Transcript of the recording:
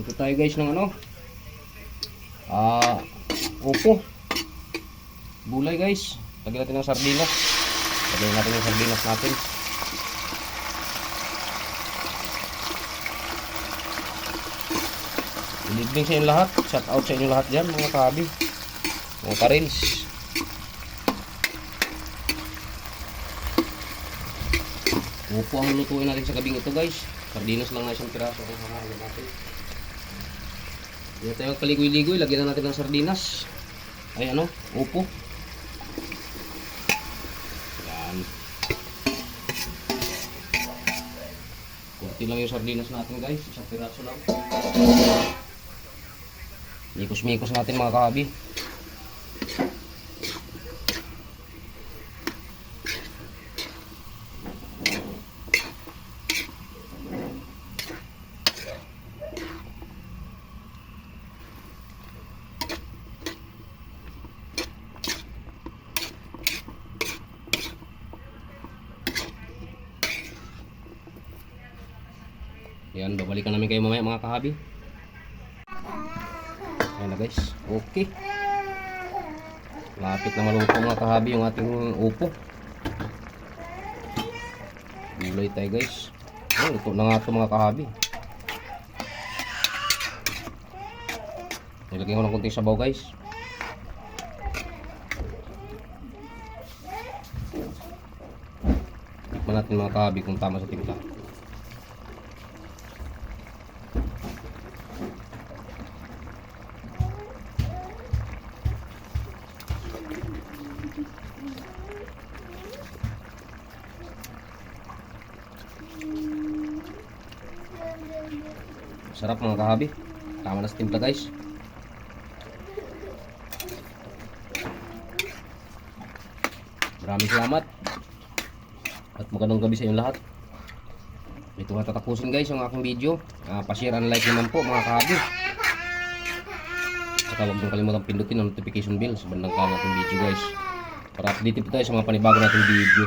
Ito tayo guys ng ano, upo. Gulay guys. Lagyan natin ng sardinas. Lagyan natin yung sardinas natin. Good evening sa inyo lahat. Shout out sa inyo lahat dyan mga kahabi, mga karins. Upo ang lutuin natin sa gabing ito guys. Sardinas lang na isang piraso ang hahalo natin. Hindi tayo magpaligoy-ligoy. Lagyan na natin ng sardinas. Ay ano, upo. Yan. Kunti lang yung sardinas natin guys. Isang piraso lang. Mikos-mikos natin mga kahabi. Yan, babalikan namin kayo mamaya mga kahabi. Ayan na guys, okay. Lapit na maluto mga kahabi yung ating upo. Gulay tayo guys. Luto na nga ito mga kahabi. Nilagyan ko ng kunting sabaw guys. Tikman natin mga kahabi kung tama sa timpla. Sarap mga kahabi. Tama na sa timpla guys. Maraming salamat. At magandang gabi sa inyo lahat. Ito nga tatapusin guys ang aking video. Pa-share and like naman po mga kahabi. Saka huwag nyo kalimutan pindutin ang notification bell sa bandang kanan ating video guys. Para update po tayo sa mga panibago nating video.